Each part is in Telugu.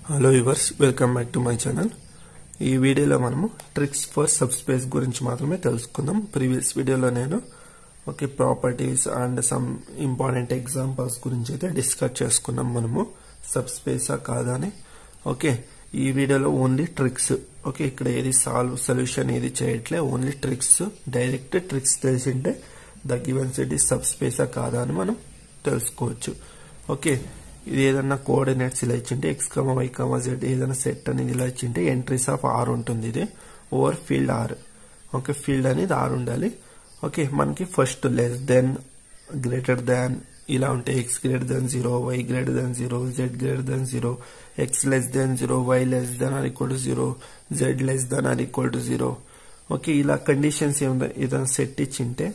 Hello viewers, welcome back to my channel. ఈ వీడియోలో మనము ట్రిక్స్ ఫర్ సబ్స్పేస్ గురించి మాత్రమే తెలుసుకుందాం. ప్రీవియస్ వీడియోలో నేను properties and some important examples గురించి అయితే డిస్కస్ చేసుకున్నాం మనము, సబ్స్పేసా కాదా అని. ఈ వీడియోలో ఓన్లీ ట్రిక్స్. ఇక్కడ ఏది సొల్యూషన్ ఏది చేయట్లే, ఓన్లీ ట్రిక్స్. డైరెక్ట్ ట్రిక్స్ తెలిసింటే ద గివెన్ సెట్ ఈ సబ్స్పేసా కాదా అని మనం తెలుసుకోవచ్చు. ఇది ఏదన్నా కోఆర్డినేట్స్ ఇలా ఇచ్చింటే x, y, z ఏదైనా సెట్ అనేది ఇలా ఇచ్చింటే ఎంట్రీస్ ఆఫ్ r ఉంటుంది. ఇది ఓవర్ ఫీల్డ్ r. ఫీల్డ్ అనేది r ఉండాలి. మనకి first less than, greater than ఇలా ఉంటే x greater than 0, y greater than 0, z greater than 0, x less than 0, y less than or equal to 0, z less than or equal to 0. ఇలా కండిషన్స్ ఏదైనా సెట్ ఇచ్చింటే,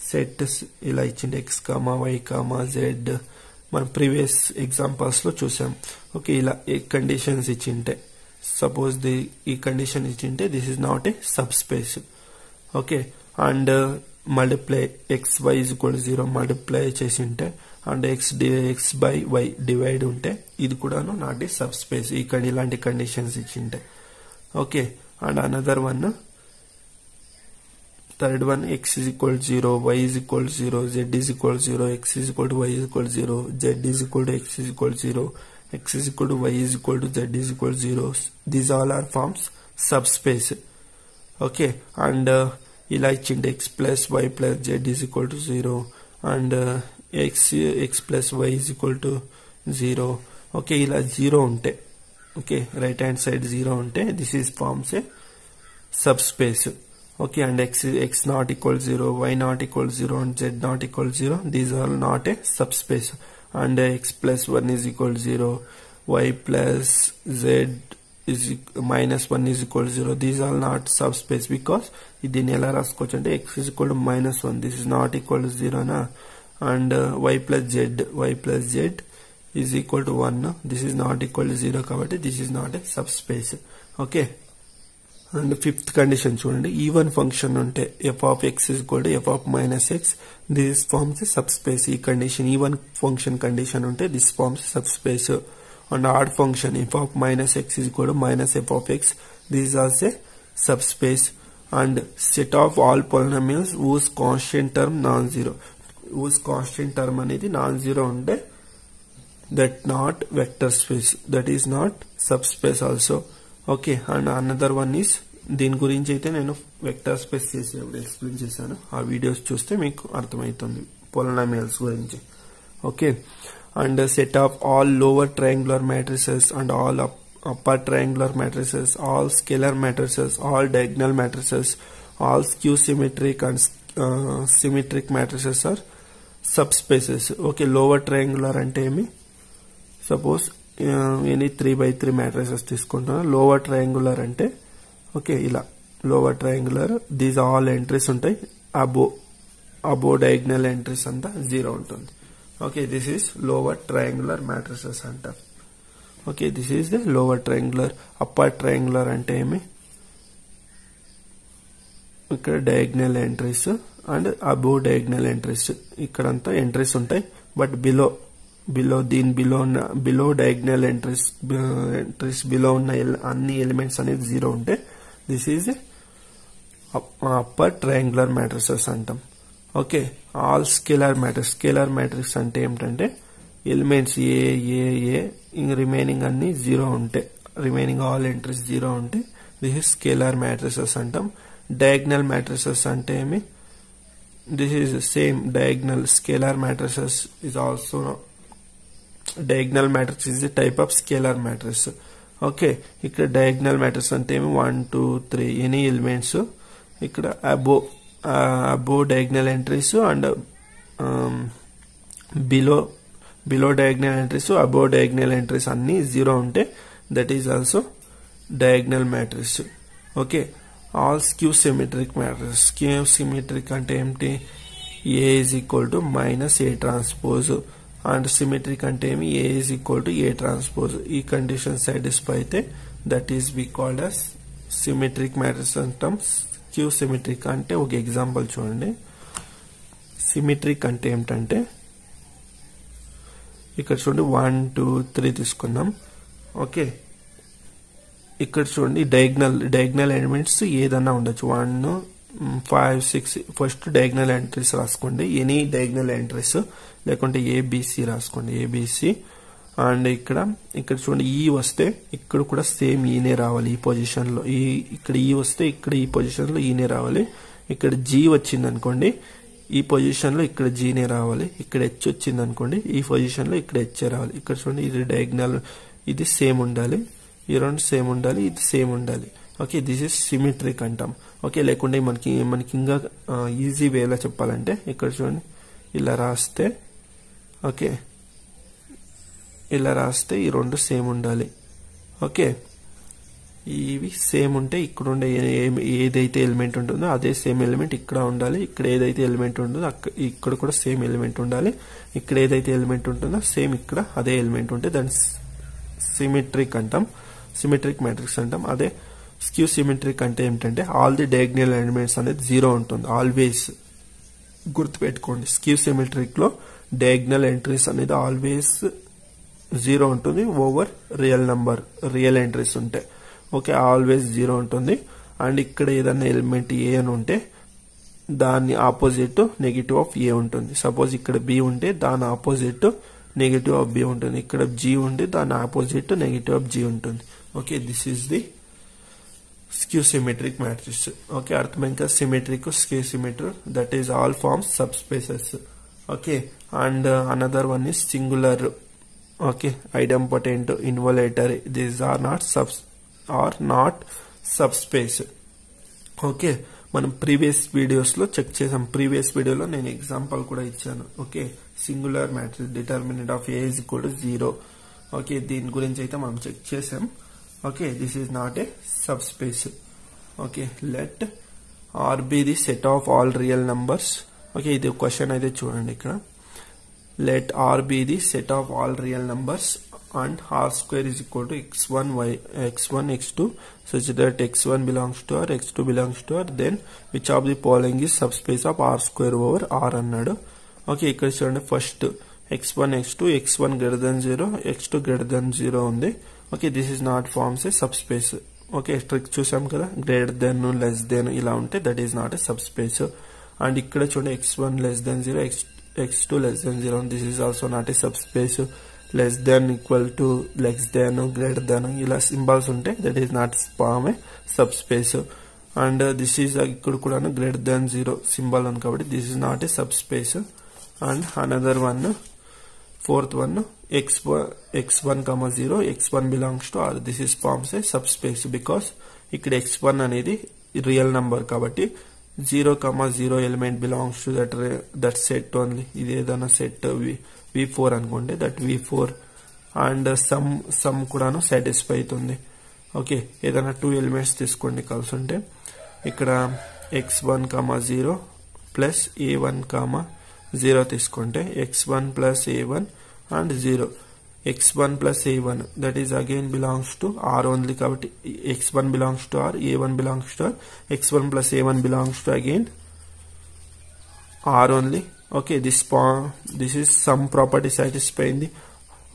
సెట్ ఇలా ఇచ్చింటే x, y, z మనం ప్రీవియస్ ఎగ్జాంపుల్స్ లో చూసాం. ఇలా కండిషన్స్ ఇచ్చింటే, సపోజ్ ఈ కండిషన్ ఇచ్చింటే this is not a subspace. And multiply x, y is equal to 0 multiply చేసింటే and x by y divide ఉంటే ఇది కూడాను నాట్ ఏ సబ్ స్పేస్. ఇలాంటి కండిషన్స్ ఇచ్చింటే. And another one, third one, x is equal to 0, y is equal to 0, z is equal to 0, x is equal to y is equal to 0, z is equal to x is equal to 0, x is equal to y is equal to z is equal to 0. These all are forms subspace. And ఇలా ఇచ్చింటే x plus y plus z is equal to 0 and x plus y is equal to 0. ఇలా 0 ఉంటే, రైట్ హ్యాండ్ సైడ్ 0 ఉంటే this is forms a subspace. And x not equal to 0, y not equal to 0 and z not equal to 0. These are not a subspace. And x plus 1 is equal to 0, y plus z is minus 1 is equal to 0. These are not subspace because దీన్ని ఎలా రాసుకోవచ్చు అంటే x is equal to minus 1. This is not equal to 0 na. And y plus z is equal to 1. This is not equal to 0 కాబట్టి this is not a subspace. And fifth condition చూడండి, ఈవెన్ ఫంక్షన్ ఉంటే f of x is equal to f of minus x, this forms a subspace. ఈ కండిషన్ ఈవెన్ ఫంక్షన్ కండిషన్ ఉంటే this forms a subspace. And odd function f of minus x is equal to minus f of x, this is also a subspace. And set of all polynomials whose constant term non-zero, whose constant term అనేది non-zero ఉంటే that not vector space, that is not subspace also. And another one is, దీని గురించి అయితే నేను వెక్టర్ స్పేస్ చేసేప్పుడు ఎక్స్ప్లెయిన్ చేశాను, ఆ వీడియోస్ చూస్తే మీకు అర్థమవుతుంది పోలినామియల్స్ గురించి. And set of all lower triangular matrices and all upper triangular matrices, all scalar matrices, all diagonal matrices, all skew symmetric and symmetric matrices are subspaces. Lower triangular అంటే ఏమి, సపోజ్ ఎనీ 3x3 మ్యాట్రిసెస్ తీసుకుంటున్నాను. లోవర్ ట్రయాంగులర్ అంటే ఇలా lower triangular, these all entries ఉంటాయి, అబో డయాగ్నల్ ఎంట్రీస్ అంతా 0 ఉంటుంది. This is lower triangular matrices అంటారు. This is the lower triangular. Upper triangular అంటే ఏమి, ఇక్కడ diagonal entries and above diagonal entries, ఇక్కడంతా ఎంట్రీస్ ఉంటాయి. But below diagonal entries below ఉన్న అన్ని ఎలిమెంట్స్ అనేది 0 ఉంటే this is upper triangular matrices అంటాం. ఆల్ స్కేలర్ మ్యాట్రిక్స్ అంటే ఏమిటంటే ఎలిమెంట్స్ ఏ రిమైనింగ్ అన్ని 0 ఉంటే, రిమైనింగ్ ఆల్ ఎంట్రీస్ 0 ఉంటే దిస్ ఈజ్ స్కేలర్ మ్యాట్రిసెస్ అంటాం. డయాగ్నల్ మ్యాట్రిసెస్ అంటే ఏమి, this is same diagonal. Scalar matrices is also, diagonal matrix is a type of scalar matrix. ఇక్కడ డయాగ్నల్ మ్యాట్రిక్స్ అంటే ఏమి, 1 2 3 ఎనీ ఎలిమెంట్స్, ఇక్కడ above diagonal entries and below diagonal entries, above diagonal entries అన్ని 0 ఉంటే that is also diagonal matrix. All skew symmetric matrix. Skew symmetric అంటే ఏమిటి, A is equal to minus A transpose and symmetric అంటే ఏమి, A is equal to A transpose. ఈ కండిషన్ సాటిస్ఫై అయితే that is be called as symmetric matrix అంటాం. స్క్యూ సిమెట్రిక్ అంటే ఒక ఎగ్జాంపుల్ చూడండి. సిమెట్రిక్ అంటే ఏమిటంటే ఇక్కడ చూడండి 1 2 3 తీసుకున్నాం. ఇక్కడ చూడండి డయాగ్నల్ ఎలిమెంట్స్ ఏదన్నా ఉండొచ్చు 1 5 6 ఫస్ట్ డయాగ్నల్ ఎంట్రీస్ రాసుకోండి ఎనీ డయాగ్నల్ ఎంట్రీస్ లేకుంటే ఏబిసి రాసుకోండి ఏబిసి అండ్ ఇక్కడ చూడండి ఈ వస్తే ఇక్కడ కూడా సేమ్ ఈనే రావాలి ఈ పొజిషన్ లో ఇక్కడ ఈ వస్తే ఇక్కడ ఈ పొజిషన్ లో ఈనే రావాలి ఇక్కడ జీ వచ్చింది అనుకోండి ఈ పొజిషన్ లో ఇక్కడ జీనే రావాలి ఇక్కడ హెచ్ వచ్చింది అనుకోండి ఈ పొజిషన్ లో ఇక్కడ హెచ్ రావాలి ఇక్కడ చూడండి ఇది డయాగ్నల్ ఇది సేమ్ ఉండాలి ఈ రెండు సేమ్ ఉండాలి ఇది సేమ్ ఉండాలి ఓకే దిస్ ఇస్ సిమెట్రిక్ అంటాం ఓకే లేకుంటే మనకి ఇంకా ఈజీ వేలా చెప్పాలంటే ఇక్కడ చూడండి ఇలా రాస్తే ఓకే ఇలా రాస్తే ఈ రెండు సేమ్ ఉండాలి ఓకే ఇవి సేమ్ ఉంటే ఇక్కడ ఉండే ఏదైతే ఎలిమెంట్ ఉంటుందో అదే సేమ్ ఎలిమెంట్ ఇక్కడ ఉండాలి ఇక్కడ ఏదైతే ఎలిమెంట్ ఉంటుందో ఇక్కడ కూడా సేమ్ ఎలిమెంట్ ఉండాలి ఇక్కడ ఏదైతే ఎలిమెంట్ ఉంటుందో సేమ్ ఇక్కడ అదే ఎలిమెంట్ ఉంటే దాన్ని సిమెట్రిక్ అంటాం సిమెట్రిక్ మ్యాట్రిక్స్ అంటాం అదే స్క్యూ సిమెట్రిక్ అంటే ఏంటంటే ఆల్ ది డయాగ్నల్ ఎలిమెంట్స్ అనేది 0 ఉంటుంది ఆల్వేస్ గుర్తుపెట్టుకోండి స్క్యూ సిమెట్రిక్ లో డయాగ్నల్ ఎంట్రీస్ అనేది ఆల్వేస్ 0 ఉంటుంది ఓవర్ రియల్ ఎంట్రీస్ ఉంటాయి ఓకే ఆల్వేస్ 0 ఉంటుంది అండ్ ఇక్కడ ఏదైనా ఎలిమెంట్ ఏ అని ఉంటే దాని ఆపోజిట్ నెగటివ్ ఆఫ్ ఏ ఉంటుంది సపోజ్ ఇక్కడ బి ఉంటే దాని ఆపోజిట్ నెగటివ్ ఆఫ్ బి ఉంటుంది ఇక్కడ జీ ఉంటే దాని ఆపోజిట్ నెగటివ్ ఆఫ్ జీ ఉంటుంది okay this is the skew symmetric matrix okay arthmetica symmetric skew symmetric that is all forms subspaces okay and another one is singular okay idempotent involutory these are not subspace okay మనం ప్రీవియస్ వీడియోస్ లో చెక్ చేసాం ప్రీవియస్ వీడియోలో నేను ఎగ్జాంపుల్ కూడా ఇచ్చాను okay singular matrix determinant of A is equal to 0 okay దీని గురించి అయితే మనం చెక్ చేసాం okay this is not a subspace okay let R be the set of all real numbers okay ఇది క్వశ్చన్ అయితే చూడండి ఇక్కడ let R be the set of all real numbers and R square is equal to x1 x2 such that x1 belongs to R x2 belongs to R then which of the following is subspace of R square over R అన్నాడు okay ఇక్కడ చూడండి first x1 x2 x1 greater than 0 x2 greater than 0 ఉంది okay this is not forms a subspace okay trick చూసాం కదా గ్రేటర్ దెన్ లెస్ దెన్ ఇలా ఉంటే that is not a subspace and ఇక్కడ చూడండి x1 less than 0 x2 less than 0 this is also not a subspace less than equal to less than greater than ఇలా సింబల్స్ ఉంటే that is not form a subspace and this is ఇక్కడ కూడా గ్రేటర్ దెన్ 0 సింబల్ ఉంది కాబట్టి this is not a subspace and another one fourth one x1 comma 0 x1 belongs to R this is forms a subspace because ఇక్కడ x1 అనేది రియల్ నంబర్ కాబట్టి 0 comma 0 element belongs to that set only ఇది ఏదైనా సెట్ v4 అనుకోండి దట్ v4 అండ్ సమ్ కూడాను సాటిస్ఫై అవుతుంది ఓకే ఏదైనా 2 ఎలిమెంట్స్ తీసుకోండి కలిసి ఉంటే ఇక్కడ x1 comma 0 plus a1 comma 0 తీసుకుంటే x1 plus a1 and 0 x1 plus a1 that is again belongs to R only కాబట్టి x1 belongs to R a1 belongs to R x1 plus a1 belongs to again R only okay this is some property satisfying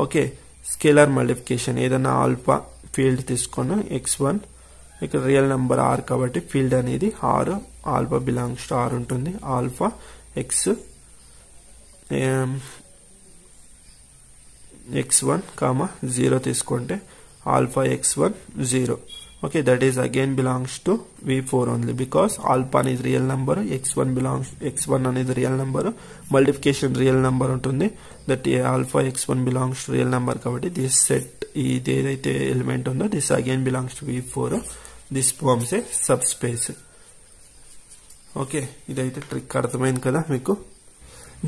okay scalar multiplication ఏదైనా ఆల్ఫా ఫీల్డ్ తీసుకున్న x1 ఇక్కడ రియల్ నంబర్ R కాబట్టి ఫీల్డ్ అనేది R alpha belongs to R ఉంటుంది ఆల్ఫా x1 comma 0 తీసుకుంటే alpha x1 0 okay that is again belongs to v4 only because alpha is real number x1 అనేది real number multiplication real number ఉంటుంది that alpha x1 belongs to real number కాబట్టి this set ఇది ఏదైతే ఎలిమెంట్ ఉందో this again belongs to v4 this forms a subspace okay ఇదైతే ట్రిక్ అర్థమైంది కదా మీకు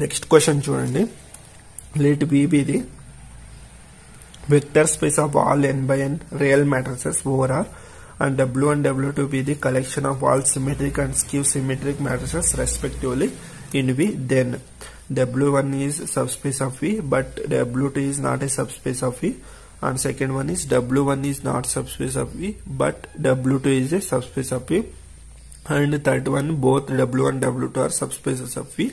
నెక్స్ట్ క్వశ్చన్ చూడండి let V be the vector space of all n by n real matrices over R and W1 W2 be the collection of all symmetric and skew symmetric matrices respectively in V then W1 is subspace of V but W2 is not a subspace of V and second one is W1 is not subspace of V but W2 is a subspace of V and third one both W1 W2 are subspaces of V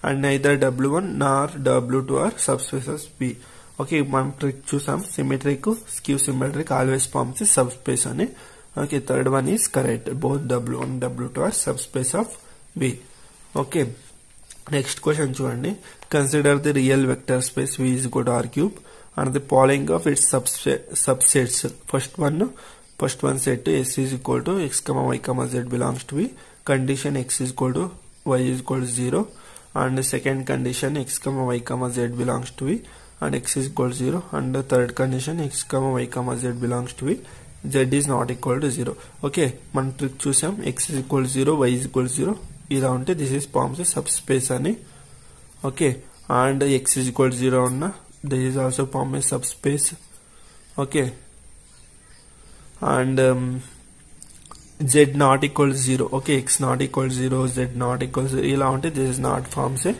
and neither W1 nor W2 are subspaces V okay మనం ట్రిక్ చూసాం, symmetric skew symmetric always forms subspace అని. Okay third one is correct, both W1 W2 are subspace of V. Okay next question చూడండి, consider the real vector space V is equal to R cube and the following of its subsets. First one set S is equal to x comma y comma z belongs to V, condition x is equal to y is equal to 0, and the second condition x comma y comma z belongs to V and x is equal to 0, and the third condition x comma y comma z belongs to V, z is not equal to 0. Okay మనం ట్రిక్ చూసాం, x is equal to 0, y is equal to 0 ఇలా ఉంటే this is forms subspace అని. Okay and x is equal to 0 ఉన్న this is also form a subspace. Okay and z not equal to 0. Okay x not equal to 0, z not equal to 0 ఇలా ఉంటే this is not forms a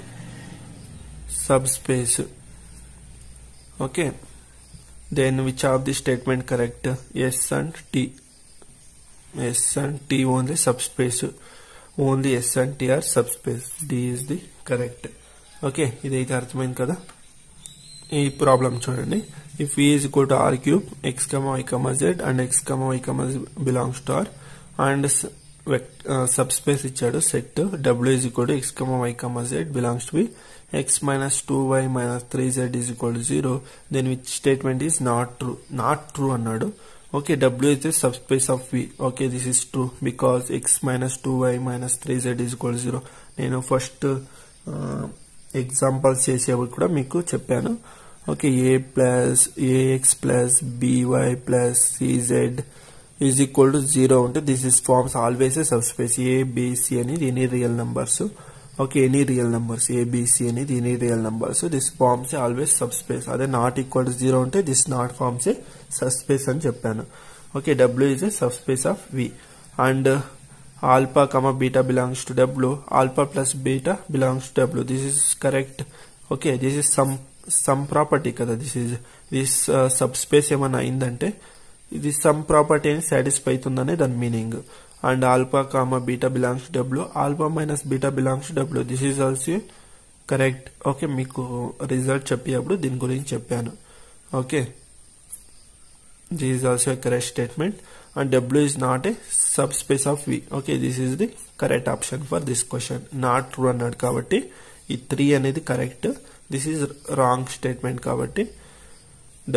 subspace. Okay then which of the statement correct? S and T only subspace, only S and T are subspace, D is the correct. Okay ఇదైతే అర్థమైంది కదా. ఈ ప్రాబ్లం చూడండి, if V is equal to R cube, x comma y comma z and x comma y comma z belongs to R and subspace ఇచ్చాడు set W is equal to x comma y comma z belongs to V, x minus 2y minus 3z is equal to 0, then which statement is not true అన్నాడు. Okay W is the subspace of V. Okay this is true because x minus 2y minus 3z is equal to 0. నేను ఫస్ట్ ఎగ్జాంపుల్స్ చేసేవి కూడా మీకు చెప్పాను. Okay ax plus by plus cz is equal to 0 ఉంటే this is forms always a subspace. a b c అనేది any real numbers. Okay any real numbers a b c అనేది any real numbers, this forms always subspace. అదే నాట్ ఈక్వల్ టు 0 ఉంటే this not forms a subspace అని చెప్పాను. Okay W is a subspace of V and alpha comma beta belongs to W, alpha plus beta belongs to W. This is correct. Okay this is some property కదా, this subspace ఏమన్నా అయిందంటే ఇది సమ్ ప్రాపర్టీ అని సాటిస్ఫై అవుతుందనే దాని meaning. And alpha comma beta belongs to W, alpha minus beta belongs to W, this is also correct. Okay మీకు రిజల్ట్ చెప్పేటప్పుడు దీని గురించి చెప్పాను. Okay this is also a correct statement and W is not a subspace of V. Okay this is the correct option for this question. Not true అన్నాడు కాబట్టి ఈ 3 అనేది correct, this is wrong statement కాబట్టి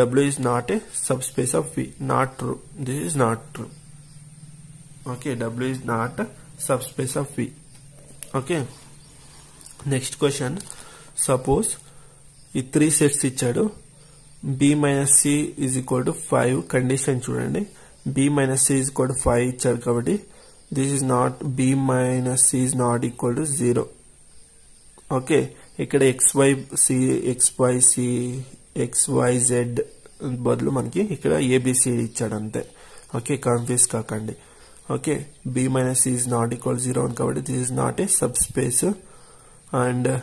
W is not a subspace of V. Not true, this is not true. Okay W is not a subspace of V. Okay next question, suppose ఈ 3 sets ఇచ్చాడు, b minus c is equal to 5, condition చూడండి, b minus c is equal to 5 ఇచ్చాడు కాబట్టి this is not, b minus c is not equal to 0. Okay ఇక్కడ xyz బదులు మనకి ఇక్కడ abcd ఇచ్చాడు అంతే. ఓకే కన్ఫ్యూజ్ కాకండి. Okay b minus c is not equal to 0 కాబట్టి this is not a subspace and a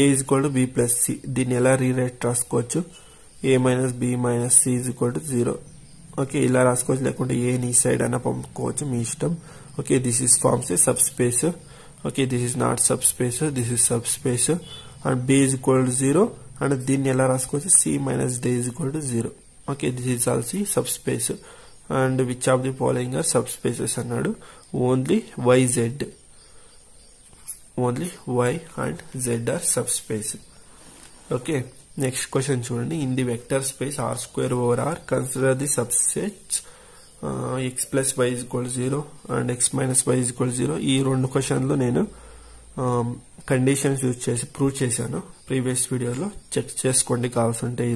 is equal to b plus c. దీన్ని ఎలా రీరైట్ రాసుకోవచ్చు, a minus b minus c is equal to 0. Okay ఇలా రాసుకోవచ్చు, లేకుంటే ఏ నీ సైడ్ అయినా పంపుకోవచ్చు మీ ఇష్టం. Okay this is forms a subspace. Okay this is not subspace, this is subspace and b is equal to 0 and దీన్ని ఎలా రాసుకోవచ్చు, c minus d is equal to 0. Okay this is also subspace and which of the following are subspaces అన్నాడు, only y and z are subspace. Okay next question చూడండి, in the vector space R square over R consider the subsets x plus y is equal to 0 and x minus y is equal to 0. ఈ రెండు క్వశ్చన్లో నేను కండిషన్స్ యూజ్ చేసి ప్రూవ్ చేశాను ప్రీవియస్ వీడియోలో, చెక్ చేసుకోండి కావాల్సి ఉంటే ఈ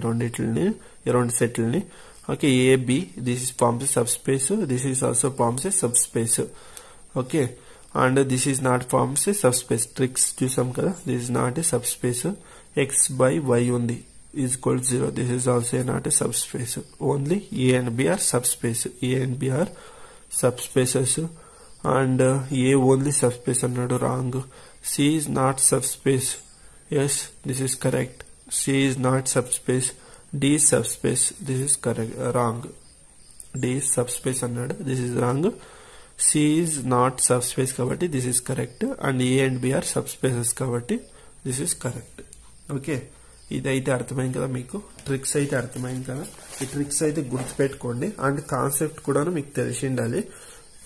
రెండు సెట్లని. Okay AB this is forms a subspace, this is also forms a subspace. Okay and this is not forms a subspace, tricks చూసాం కదా, this is not a subspace. x by y ఉంది is equal to 0, this is also not a subspace. Only A and B are subspace, A and B are subspaces and A only subspace అన్నాడు, wrong. C is not subspace, yes this is correct, C is not subspace. D is subspace, this is correct, wrong. D is subspace అన్నాడు, this is wrong. C is not subspace కాబట్టి this is correct and A and B are subspaces కాబట్టి this is correct. Okay ఇదైతే అర్థమైంది కదా, మీకు ట్రిక్స్ అయితే అర్థమైంది కదా. ఈ ట్రిక్స్ అయితే గుర్తుపెట్టుకోండి అండ్ కాన్సెప్ట్ కూడా మీకు తెలిసి ఉండాలి.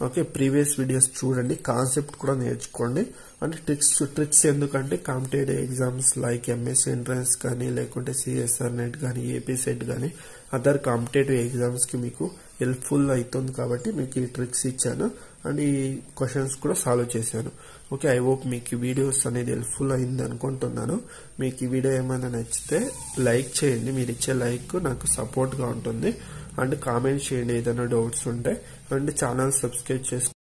ఓకే, ప్రీవియస్ వీడియోస్ చూడండి, కాన్సెప్ట్ కూడా నేర్చుకోండి. అంటే ట్రిక్స్ ఎందుకంటే competitive exams like MSc entrance కానీ లేకుంటే సిఎస్ఆర్ నెట్ కానీ ఏపీ సెట్ కానీ అదర్ కాంపిటేటివ్ ఎగ్జామ్స్ కి మీకు హెల్ప్ఫుల్ అవుతుంది కాబట్టి మీకు ఈ ట్రిక్స్ ఇచ్చాను అండ్ ఈ క్వశ్చన్స్ కూడా సాల్వ్ చేశాను. ఓకే, ఐ హోప్ మీకు ఈ వీడియోస్ అనేది హెల్ప్ఫుల్ అయింది అనుకుంటున్నాను. మీకు ఈ వీడియో ఏమైనా నచ్చితే లైక్ చేయండి, మీరు ఇచ్చే లైక్ నాకు సపోర్ట్ గా ఉంటుంది. అండ్ కామెంట్ చేయండి ఏదైనా డౌట్స్ ఉంటే, అండ్ ఛానల్ సబ్స్క్రైబ్ చేసుకోండి.